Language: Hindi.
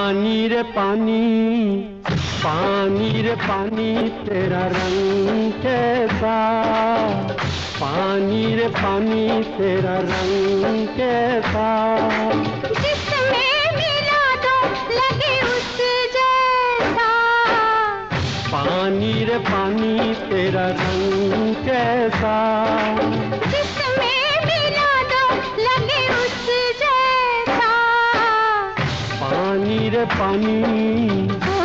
पानी रे पानी, पानी रे पानी तेरा रंग कैसा, पानी रे पानी तेरा रंग कैसा, जिसमें मिला दो लगे उस जैसा, पानी रे पानी तेरा रंग कैसा, जिसमें मिला दो लगे उस जैसा, पानी रे पानी।